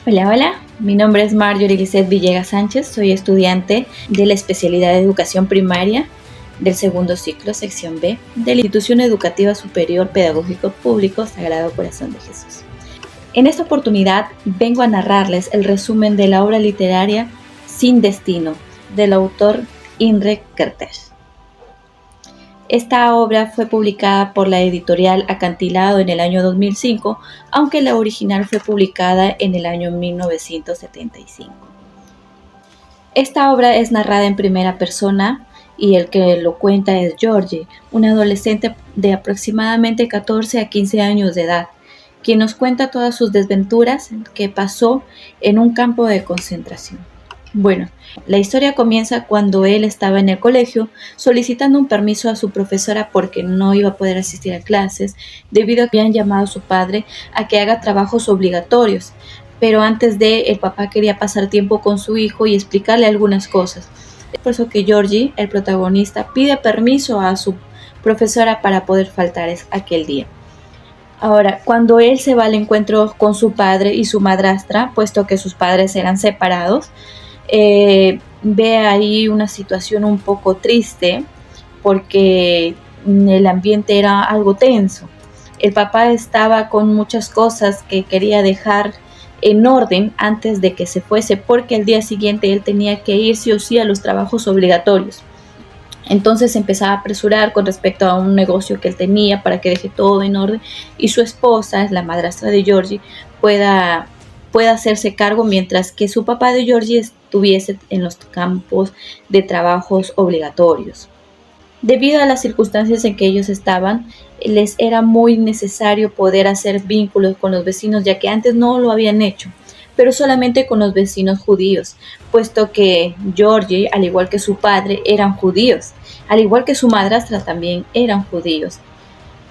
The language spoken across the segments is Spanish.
Hola, hola, mi nombre es Marjorie Lisset Villegas Sánchez, soy estudiante de la especialidad de Educación Primaria del segundo ciclo, sección B, de la Institución Educativa Superior Pedagógico Público Sagrado Corazón de Jesús. En esta oportunidad vengo a narrarles el resumen de la obra literaria Sin Destino, del autor Imre Kertész. Esta obra fue publicada por la editorial Acantilado en el año 2005, aunque la original fue publicada en el año 1975. Esta obra es narrada en primera persona y el que lo cuenta es Georgie, un adolescente de aproximadamente 14 a 15 años de edad, quien nos cuenta todas sus desventuras que pasó en un campo de concentración. Bueno, la historia comienza cuando él estaba en el colegio solicitando un permiso a su profesora porque no iba a poder asistir a clases debido a que habían llamado a su padre a que haga trabajos obligatorios. Pero antes el papá quería pasar tiempo con su hijo y explicarle algunas cosas. Es por eso que Georgie, el protagonista, pide permiso a su profesora para poder faltar aquel día. Ahora, cuando él se va al encuentro con su padre y su madrastra, puesto que sus padres eran separados, ve ahí una situación un poco triste porque el ambiente era algo tenso. El papá estaba con muchas cosas que quería dejar en orden antes de que se fuese, porque al día siguiente él tenía que ir sí o sí a los trabajos obligatorios. Entonces empezaba a apresurar con respecto a un negocio que él tenía para que deje todo en orden y su esposa, la madrastra de Georgie, pueda hacerse cargo mientras que su papá de Georgie estuviese en los campos de trabajos obligatorios. Debido a las circunstancias en que ellos estaban, les era muy necesario poder hacer vínculos con los vecinos, ya que antes no lo habían hecho, pero solamente con los vecinos judíos, puesto que Georgie, al igual que su padre, eran judíos, al igual que su madrastra también eran judíos.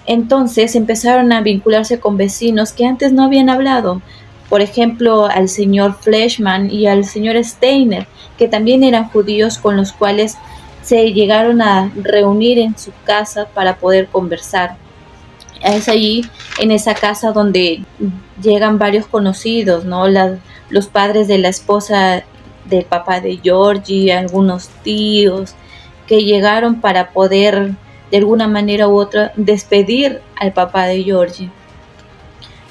Entonces empezaron a vincularse con vecinos que antes no habían hablado, por ejemplo, al señor Fleischmann y al señor Steiner, que también eran judíos con los cuales se llegaron a reunir en su casa para poder conversar. Es allí, en esa casa, donde llegan varios conocidos, ¿no? Los padres de la esposa del papá de Georgie, algunos tíos, que llegaron para poder, de alguna manera u otra, despedir al papá de Georgie.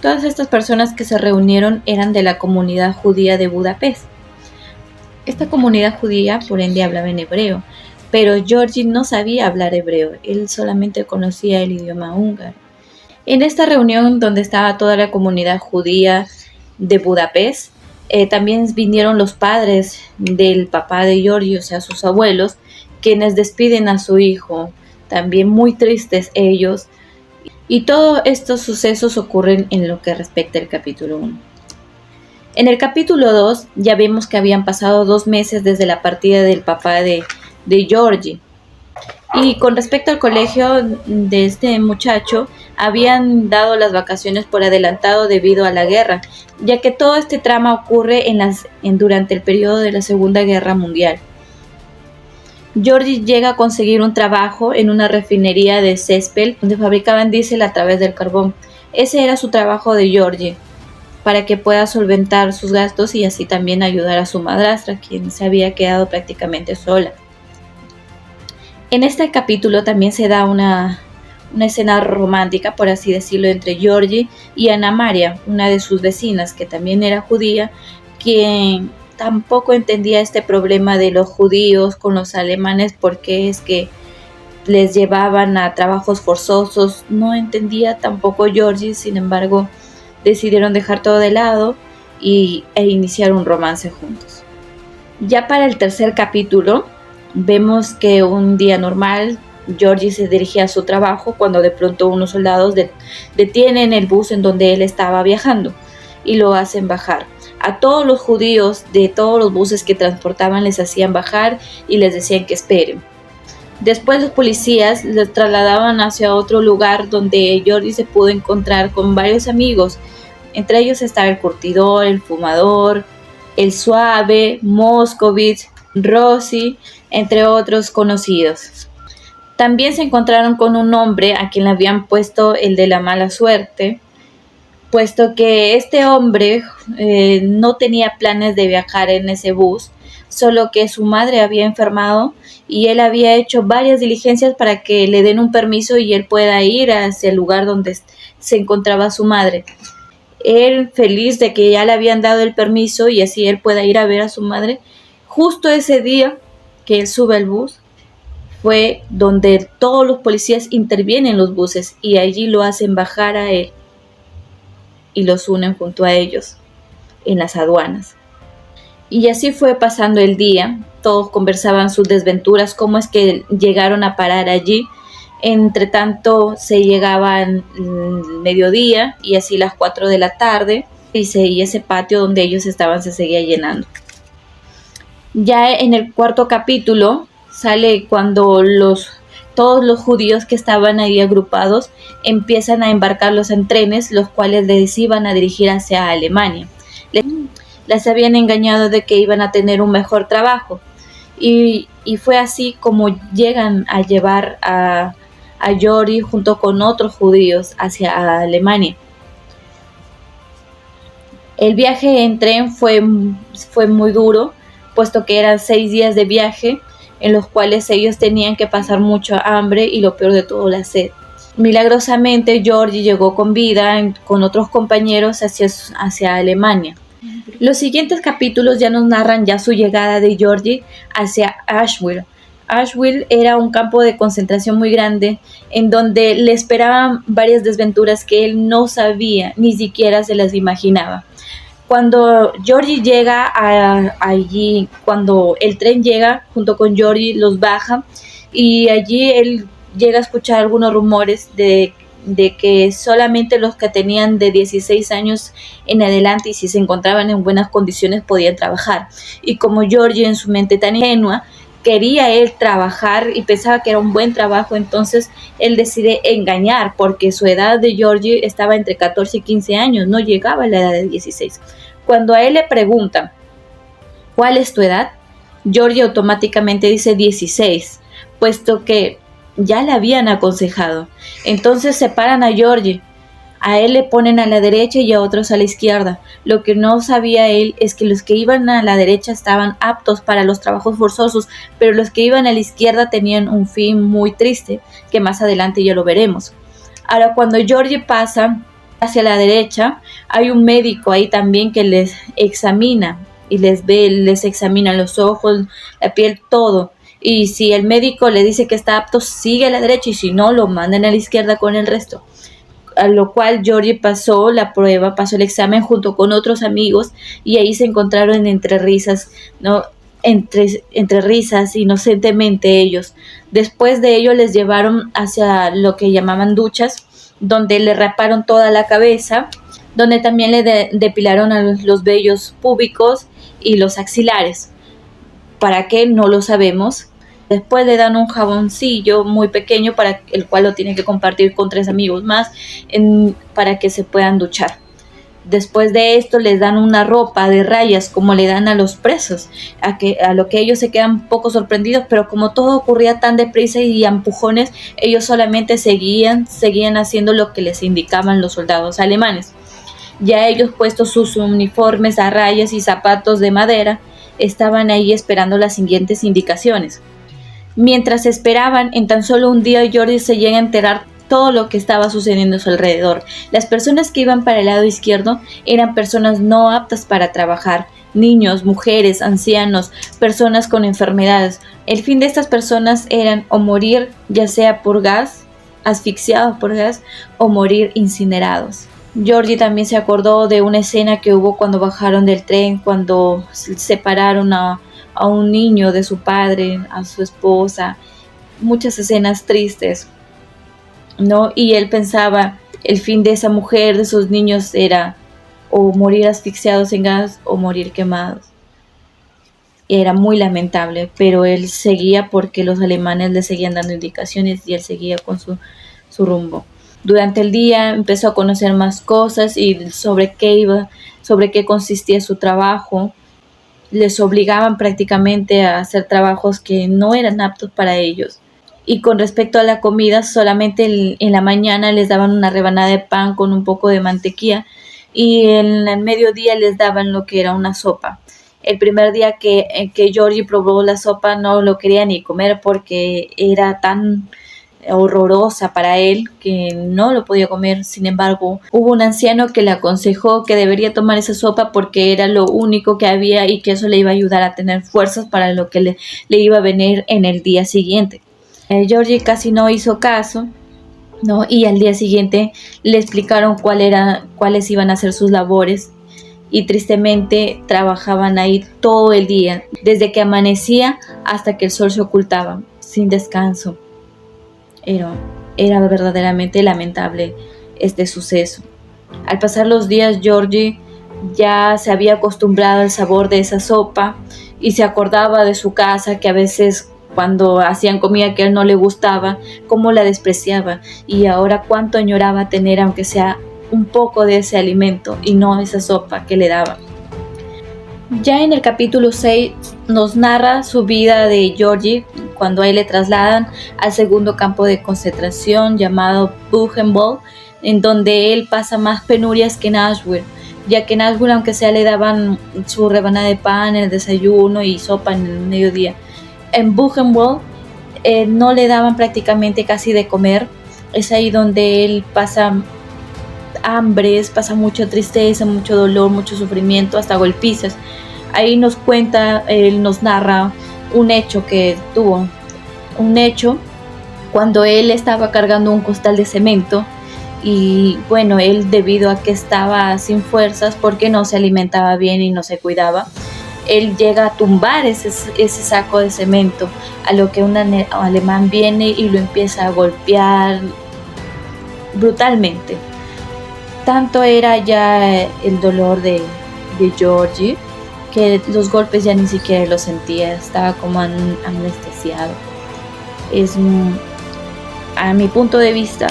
Todas estas personas que se reunieron eran de la comunidad judía de Budapest. Esta comunidad judía, por ende, hablaba en hebreo, pero Georgie no sabía hablar hebreo, él solamente conocía el idioma húngaro. En esta reunión donde estaba toda la comunidad judía de Budapest, también vinieron los padres del papá de Georgie, o sea, sus abuelos, quienes despiden a su hijo, también muy tristes ellos. Y todos estos sucesos ocurren en lo que respecta al capítulo 1. En el capítulo 2 ya vemos que habían pasado 2 meses desde la partida del papá de Georgie. Y con respecto al colegio de este muchacho, habían dado las vacaciones por adelantado debido a la guerra, ya que todo este trama ocurre durante el periodo de la Segunda Guerra Mundial. Georgie llega a conseguir un trabajo en una refinería de Szepes, donde fabricaban diésel a través del carbón. Ese era su trabajo de Georgie, para que pueda solventar sus gastos y así también ayudar a su madrastra, quien se había quedado prácticamente sola. En este capítulo también se da una escena romántica, por así decirlo, entre Georgie y Ana Maria, una de sus vecinas, que también era judía, quien tampoco entendía este problema de los judíos con los alemanes, porque es que les llevaban a trabajos forzosos. No entendía tampoco Georgie, sin embargo, decidieron dejar todo de lado e iniciar un romance juntos. Ya para el tercer capítulo, vemos que un día normal, Georgie se dirigía a su trabajo cuando de pronto unos soldados detienen el bus en donde él estaba viajando y lo hacen bajar. A todos los judíos de todos los buses que transportaban les hacían bajar y les decían que esperen. Después los policías los trasladaban hacia otro lugar donde Georgie se pudo encontrar con varios amigos. Entre ellos estaba el curtidor, el fumador, el suave, Moscovitz, Rossi, entre otros conocidos. También se encontraron con un hombre a quien le habían puesto el de la mala suerte, puesto que este hombre no tenía planes de viajar en ese bus, solo que su madre había enfermado y él había hecho varias diligencias para que le den un permiso y él pueda ir hacia el lugar donde se encontraba su madre. Él, feliz de que ya le habían dado el permiso y así él pueda ir a ver a su madre, justo ese día que él sube al bus, fue donde todos los policías intervienen en los buses y allí lo hacen bajar a él y los unen junto a ellos en las aduanas. Y así fue pasando el día, todos conversaban sus desventuras, cómo es que llegaron a parar allí. Entre tanto se llegaban mediodía y así las 4 de la tarde y ese patio donde ellos estaban se seguía llenando. Ya en el cuarto capítulo sale cuando todos los judíos que estaban ahí agrupados empiezan a embarcarlos en trenes, los cuales les iban a dirigir hacia Alemania. Les habían engañado de que iban a tener un mejor trabajo y fue así como llegan a llevar a Jordi junto con otros judíos hacia Alemania. El viaje en tren fue muy duro, puesto que eran 6 días de viaje en los cuales ellos tenían que pasar mucho hambre y lo peor de todo, la sed. Milagrosamente Georgie llegó con vida con otros compañeros hacia Alemania. Los siguientes capítulos ya nos narran ya su llegada de Georgie hacia Auschwitz. Auschwitz era un campo de concentración muy grande en donde le esperaban varias desventuras que él no sabía, ni siquiera se las imaginaba. Cuando Georgie llega allí, cuando el tren llega junto con Georgie, los baja y allí él llega a escuchar algunos rumores de que solamente los que tenían de 16 años en adelante y si se encontraban en buenas condiciones podían trabajar. Y como Georgie en su mente tan ingenua quería él trabajar y pensaba que era un buen trabajo, entonces él decide engañar porque su edad de Georgie estaba entre 14 y 15 años, no llegaba a la edad de 16. Cuando a él le preguntan ¿cuál es tu edad?, Georgie automáticamente dice 16, puesto que ya le habían aconsejado. Entonces separan a Georgie. A él le ponen a la derecha y a otros a la izquierda. Lo que no sabía él es que los que iban a la derecha estaban aptos para los trabajos forzosos, pero los que iban a la izquierda tenían un fin muy triste, que más adelante ya lo veremos. Ahora, cuando Georgie pasa hacia la derecha, hay un médico ahí también que les examina y les examina los ojos, la piel, todo. Y si el médico le dice que está apto, sigue a la derecha y si no, lo mandan a la izquierda con el resto. A lo cual Georgie pasó la prueba, pasó el examen junto con otros amigos y ahí se encontraron entre risas, ¿no? Entre risas, inocentemente ellos. Después de ello les llevaron hacia lo que llamaban duchas, donde le raparon toda la cabeza, donde también le depilaron a los vellos púbicos y los axilares. ¿Para qué? No lo sabemos. Después le dan un jaboncillo muy pequeño para el cual lo tiene que compartir con 3 amigos más para que se puedan duchar. Después de esto les dan una ropa de rayas como le dan a los presos, a lo que ellos se quedan poco sorprendidos, pero como todo ocurría tan deprisa y a empujones, ellos solamente seguían haciendo lo que les indicaban los soldados alemanes. Ya ellos, puestos sus uniformes a rayas y zapatos de madera, estaban ahí esperando las siguientes indicaciones. Mientras esperaban, en tan solo un día Georgie se llega a enterar todo lo que estaba sucediendo a su alrededor. Las personas que iban para el lado izquierdo eran personas no aptas para trabajar, niños, mujeres, ancianos, personas con enfermedades. El fin de estas personas eran o morir ya sea por gas, asfixiados por gas, o morir incinerados. Georgie también se acordó de una escena que hubo cuando bajaron del tren, cuando separaron a un niño de su padre, a su esposa, muchas escenas tristes, ¿no? Y él pensaba, el fin de esa mujer, de esos niños, era o morir asfixiados en gas o morir quemados. Y era muy lamentable, pero él seguía porque los alemanes le seguían dando indicaciones y él seguía con su rumbo. Durante el día empezó a conocer más cosas y sobre qué consistía su trabajo. Les obligaban prácticamente a hacer trabajos que no eran aptos para ellos. Y con respecto a la comida, solamente en la mañana les daban una rebanada de pan con un poco de mantequilla y en el mediodía les daban lo que era una sopa. El primer día que Georgie probó la sopa no lo quería ni comer porque era tan horrorosa para él que no lo podía comer. Sin embargo, hubo un anciano que le aconsejó que debería tomar esa sopa porque era lo único que había y que eso le iba a ayudar a tener fuerzas para lo que le iba a venir en el día siguiente. Georgie casi no hizo caso, ¿no? Y al día siguiente le explicaron cuáles iban a ser sus labores, y tristemente trabajaban ahí todo el día, desde que amanecía hasta que el sol se ocultaba, sin descanso. Era verdaderamente lamentable este suceso. Al pasar los días, Georgie ya se había acostumbrado al sabor de esa sopa y se acordaba de su casa, que a veces cuando hacían comida que a él no le gustaba, cómo la despreciaba, y ahora cuánto añoraba tener aunque sea un poco de ese alimento y no esa sopa que le daban. Ya en el capítulo 6 nos narra su vida de Georgie cuando a él le trasladan al segundo campo de concentración llamado Buchenwald, en donde él pasa más penurias que en Auschwitz, ya que en Auschwitz aunque sea le daban su rebanada de pan en el desayuno y sopa en el mediodía. En Buchenwald no le daban prácticamente casi de comer. Es ahí donde él pasa hambres, pasa mucha tristeza, mucho dolor, mucho sufrimiento, hasta golpizas. Ahí nos cuenta, él nos narra un hecho que tuvo, un hecho cuando él estaba cargando un costal de cemento, y bueno, él debido a que estaba sin fuerzas porque no se alimentaba bien y no se cuidaba, él llega a tumbar ese saco de cemento, a lo que un alemán viene y lo empieza a golpear brutalmente. Tanto era ya el dolor de Georgie que los golpes ya ni siquiera los sentía, estaba como anestesiado. A mi punto de vista,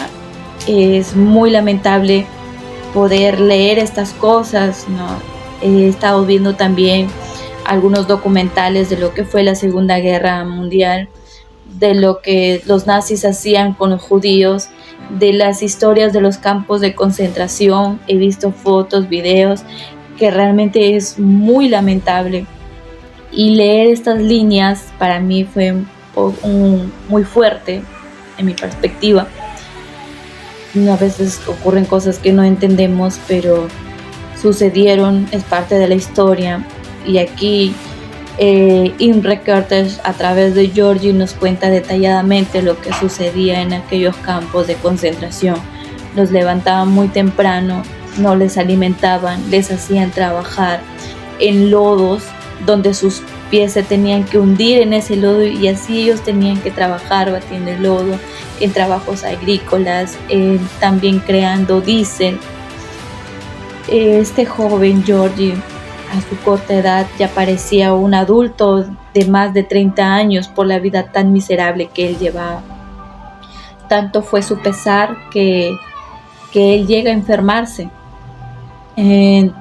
es muy lamentable poder leer estas cosas, ¿no? He estado viendo también algunos documentales de lo que fue la Segunda Guerra Mundial, de lo que los nazis hacían con los judíos, de las historias de los campos de concentración. He visto fotos, videos, que realmente es muy lamentable. Y leer estas líneas para mí fue muy fuerte en mi perspectiva. A veces ocurren cosas que no entendemos, pero sucedieron, es parte de la historia. Y aquí Imre Kertész, a través de Georgie, nos cuenta detalladamente lo que sucedía en aquellos campos de concentración. Los levantaban muy temprano, no les alimentaban, les hacían trabajar en lodos donde sus pies se tenían que hundir en ese lodo, y así ellos tenían que trabajar batiendo el lodo, en trabajos agrícolas, también creando diésel. Este joven Georgie, a su corta edad, ya parecía un adulto de más de 30 años por la vida tan miserable que él llevaba. Tanto fue su pesar que él llega a enfermarse. Él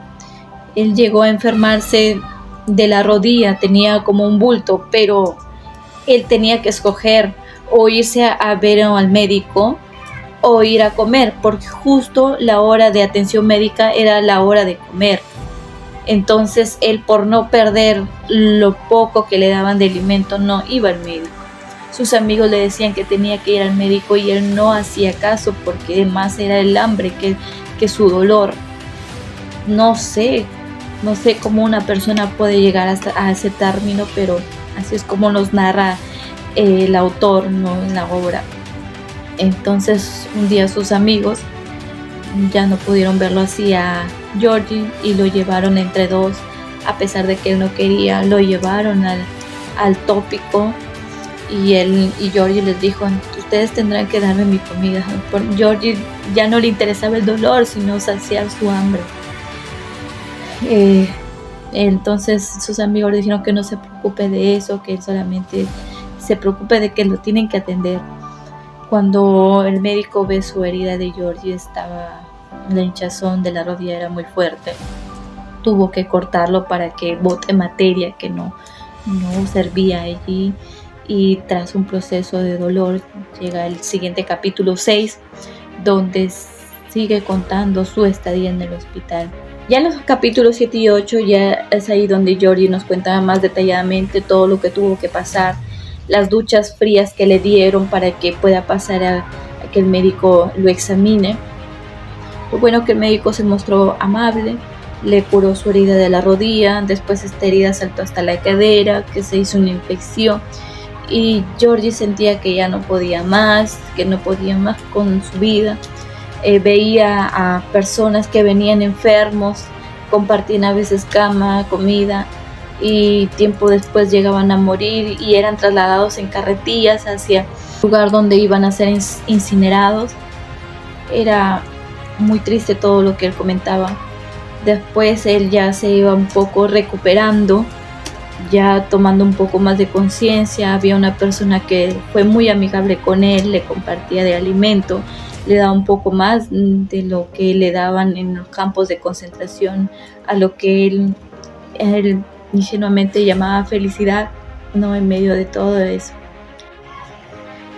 llegó a enfermarse de la rodilla, tenía como un bulto, pero él tenía que escoger o irse a ver al médico o ir a comer, porque justo la hora de atención médica era la hora de comer. Entonces él, por no perder lo poco que le daban de alimento, no iba al médico. Sus amigos le decían que tenía que ir al médico y él no hacía caso, porque más era el hambre que su dolor. No sé cómo una persona puede llegar a ese término, pero así es como nos narra el autor, ¿no?, en la obra. Entonces un día sus amigos ya no pudieron verlo así a Georgie y lo llevaron entre dos, a pesar de que él no quería. Lo llevaron al tópico y Georgie les dijo: ustedes tendrán que darme mi comida. Por Georgie ya no le interesaba el dolor, sino saciar su hambre. Entonces sus amigos le dijeron que no se preocupe de eso, que él solamente se preocupe de que lo tienen que atender. Cuando el médico ve su herida de Georgie, la hinchazón de la rodilla era muy fuerte. Tuvo que cortarlo para que bote materia que no servía allí, y tras un proceso de dolor llega el siguiente capítulo 6, donde sigue contando su estadía en el hospital. Ya en los capítulos 7 y 8 ya es ahí donde Georgie nos cuenta más detalladamente todo lo que tuvo que pasar, las duchas frías que le dieron para que pueda pasar a que el médico lo examine. Lo bueno que el médico se mostró amable, le curó su herida de la rodilla, después esta herida saltó hasta la cadera, que se hizo una infección y Georgie sentía que ya no podía más, que no podía más con su vida. Veía a personas que venían enfermos, compartían a veces cama, comida y tiempo después llegaban a morir y eran trasladados en carretillas hacia el lugar donde iban a ser incinerados. Era muy triste todo lo que él comentaba. Después él ya se iba un poco recuperando, ya tomando un poco más de conciencia. Había una persona que fue muy amigable con él, le compartía de alimento, le daba un poco más de lo que le daban en los campos de concentración, a lo que él ingenuamente llamaba felicidad, no, en medio de todo eso.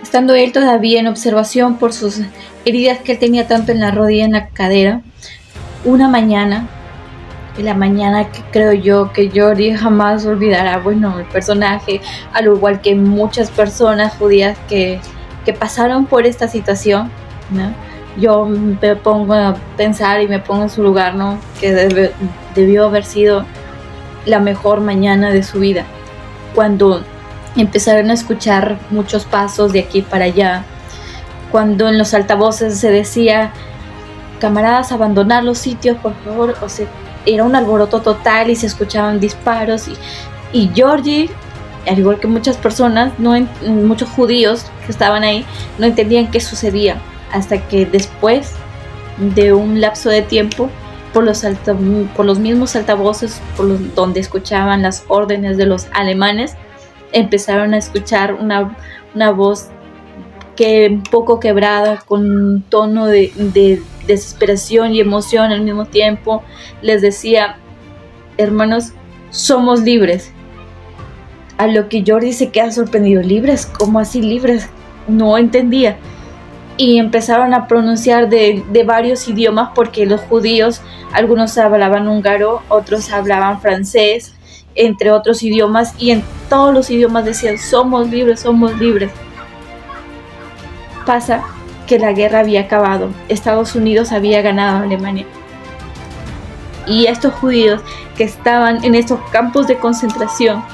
Estando él todavía en observación por sus heridas que él tenía tanto en la rodilla y en la cadera, una mañana, en la mañana que creo yo que Georgie jamás olvidará, bueno, el personaje, al igual que muchas personas judías que pasaron por esta situación, ¿no? Yo me pongo a pensar y me pongo en su lugar, ¿no? Que debió haber sido la mejor mañana de su vida, cuando empezaron a escuchar muchos pasos de aquí para allá, cuando en los altavoces se decía: camaradas, abandonar los sitios, por favor. O sea, era un alboroto total y se escuchaban disparos y Georgie, al igual que muchas personas, muchos judíos que estaban ahí, no entendían qué sucedía, hasta que después de un lapso de tiempo, por los mismos altavoces donde escuchaban las órdenes de los alemanes, empezaron a escuchar una voz que un poco quebrada, con un tono de desesperación y emoción al mismo tiempo, les decía: hermanos, somos libres. A lo que Georgie se queda sorprendido: ¿libres? ¿Cómo así libres? No entendía. Y empezaron a pronunciar de varios idiomas, porque los judíos, algunos hablaban húngaro, otros hablaban francés, entre otros idiomas, y en todos los idiomas decían: somos libres, somos libres. Pasa que la guerra había acabado, Estados Unidos había ganado a Alemania, y estos judíos que estaban en estos campos de concentración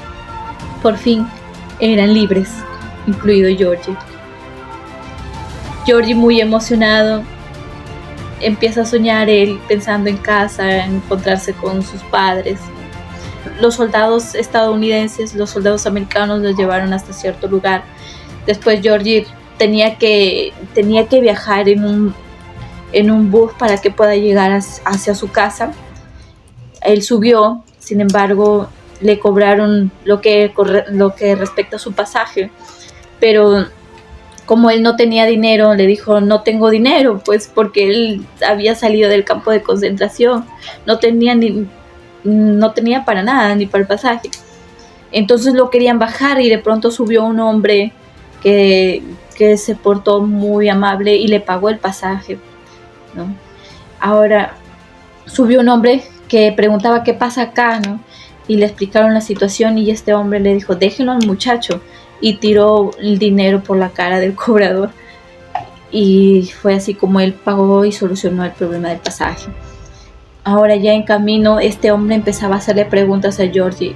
por fin eran libres, incluido Georgie. Georgie, muy emocionado, empieza a soñar él pensando en casa, en encontrarse con sus padres. Los soldados estadounidenses, los soldados americanos los llevaron hasta cierto lugar. Después Georgie tenía que viajar en un bus para que pueda llegar hacia su casa. Él subió, sin embargo, le cobraron lo que respecta a su pasaje, pero como él no tenía dinero, le dijo: no tengo dinero, pues porque él había salido del campo de concentración, no tenía para nada, ni para el pasaje. Entonces lo querían bajar y de pronto subió un hombre que se portó muy amable y le pagó el pasaje, ¿no? Ahora subió un hombre que preguntaba: ¿qué pasa acá?, ¿no? Y le explicaron la situación y este hombre le dijo: déjenlo al muchacho, y tiró el dinero por la cara del cobrador, y fue así como él pagó y solucionó el problema del pasaje. Ahora ya en camino, este hombre empezaba a hacerle preguntas a Georgie: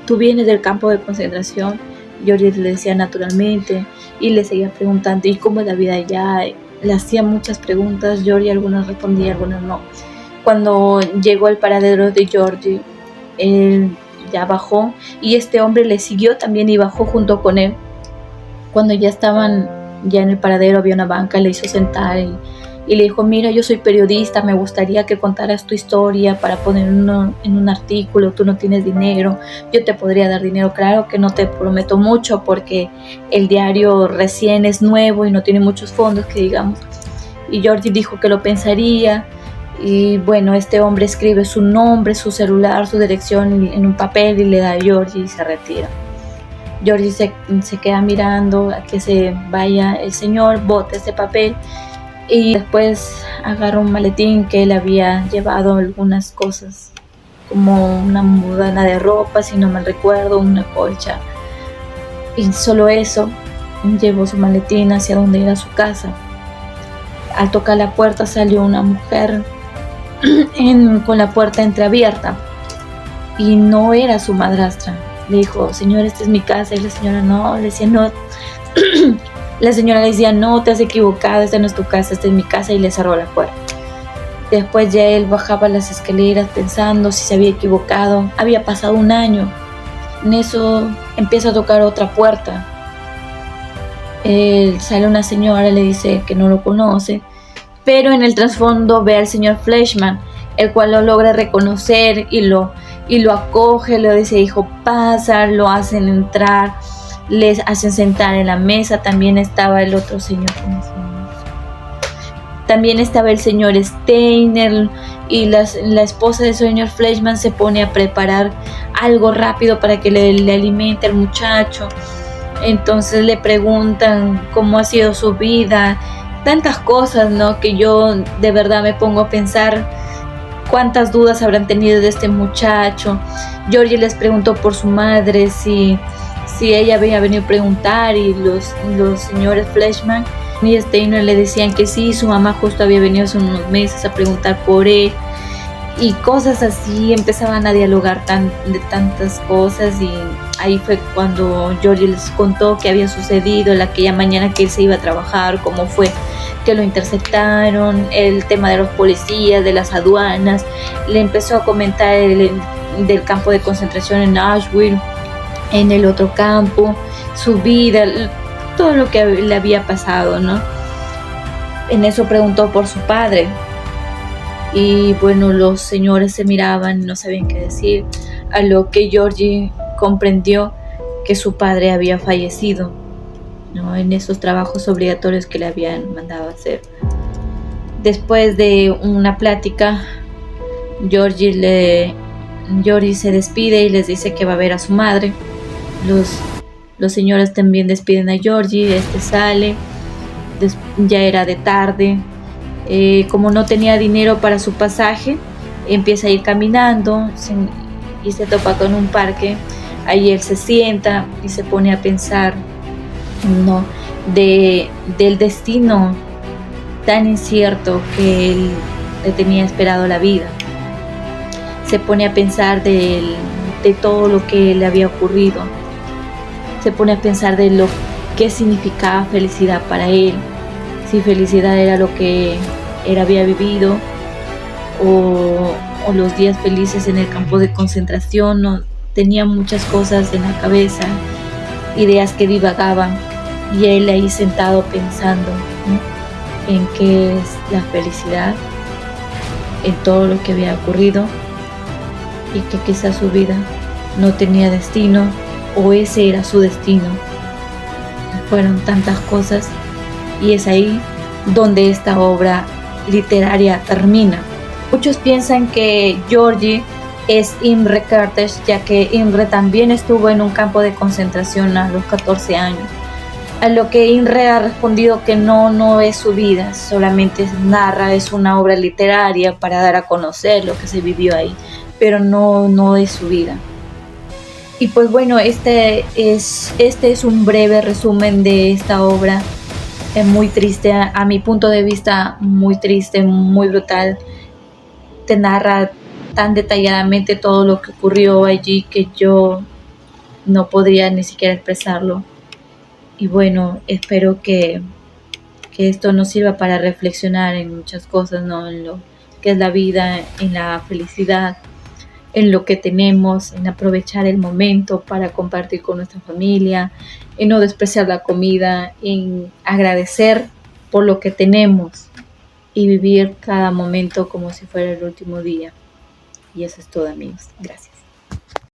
¿tú vienes del campo de concentración? Georgie le decía: naturalmente, y le seguía preguntando: ¿y cómo es la vida allá? Le hacía muchas preguntas. Georgie algunas respondía, algunas no. Cuando llegó al paradero de Georgie, él ya bajó y este hombre le siguió también y bajó junto con él. Cuando ya estaban en el paradero, había una banca, le hizo sentar y le dijo: mira, yo soy periodista, me gustaría que contaras tu historia para ponerlo en un artículo. Tú no tienes dinero, yo te podría dar dinero. Claro que no te prometo mucho porque el diario recién es nuevo y no tiene muchos fondos, que digamos. Y Georgie dijo que lo pensaría. Y bueno, este hombre escribe su nombre, su celular, su dirección en un papel y le da a Georgie y se retira. Georgie se queda mirando a que se vaya el señor, bota este papel y después agarró un maletín que él había llevado algunas cosas, como una mudana de ropa, si no mal recuerdo, una colcha, y solo eso. Llevó su maletín hacia donde era su casa. Al tocar la puerta salió una mujer con la puerta entreabierta y no era su madrastra. Le dijo: señor, esta es mi casa. Y la señora no, le decía: no. La señora le decía: no, te has equivocado, esta no es tu casa, esta es mi casa, y le cerró la puerta. Después ya él bajaba las escaleras pensando si se había equivocado. Había pasado un año. En eso empieza a tocar otra puerta. Sale una señora, le dice que no lo conoce, pero en el trasfondo ve al señor Fleischmann, el cual lo logra reconocer y lo acoge, le dice: hijo, pasa, lo hacen entrar, les hacen sentar en la mesa. También estaba el otro señor, también estaba el señor Steiner, y la esposa del señor Fleischmann se pone a preparar algo rápido para que le alimente al muchacho. Entonces le preguntan cómo ha sido su vida, tantas cosas, ¿no? Que yo de verdad me pongo a pensar cuántas dudas habrán tenido de este muchacho. Georgie les preguntó por su madre, si ella había venido a preguntar, y los señores Fleischmann y Steiner le decían que sí, su mamá justo había venido hace unos meses a preguntar por él, y cosas así. Empezaban a dialogar de tantas cosas, y ahí fue cuando Georgie les contó qué había sucedido aquella mañana que él se iba a trabajar, cómo fue que lo interceptaron, el tema de los policías, de las aduanas. Le empezó a comentar del campo de concentración en Auschwitz, en el otro campo, su vida, todo lo que le había pasado, ¿no? En eso preguntó por su padre. Y bueno, los señores se miraban, no sabían qué decir, a lo que Georgie comprendió que su padre había fallecido, ¿no? En esos trabajos obligatorios que le habían mandado a hacer. Después de una plática, Georgie se despide y les dice que va a ver a su madre. Los señores también despiden a Georgie, sale, ya era de tarde. Como no tenía dinero para su pasaje, empieza a ir caminando y se topa con un parque. Ahí él se sienta y se pone a pensar, ¿no?, del destino tan incierto que él le tenía esperado la vida. Se pone a pensar de todo lo que le había ocurrido. Se pone a pensar de lo que significaba felicidad para él. Si felicidad era lo que él había vivido, o los días felices en el campo de concentración. No, tenía muchas cosas en la cabeza, ideas que divagaban, y él ahí sentado pensando, ¿no?, en qué es la felicidad, en todo lo que había ocurrido, y que quizás su vida no tenía destino, o ese era su destino. Fueron tantas cosas, y es ahí donde esta obra literaria termina. Muchos piensan que Georgie es Imre Kertész, ya que Imre también estuvo en un campo de concentración a los 14 años. A lo que Imre ha respondido que no es su vida, solamente narra, es una obra literaria para dar a conocer lo que se vivió ahí, pero no es su vida. Y pues bueno, este es un breve resumen de esta obra. Es muy triste, a mi punto de vista, muy triste, muy brutal. Te narra tan detalladamente todo lo que ocurrió allí que yo no podría ni siquiera expresarlo. Y bueno, espero que esto nos sirva para reflexionar en muchas cosas, ¿no?, en lo que es la vida, en la felicidad, en lo que tenemos, en aprovechar el momento para compartir con nuestra familia, en no despreciar la comida, en agradecer por lo que tenemos y vivir cada momento como si fuera el último día. Y eso es todo, amigos. Gracias.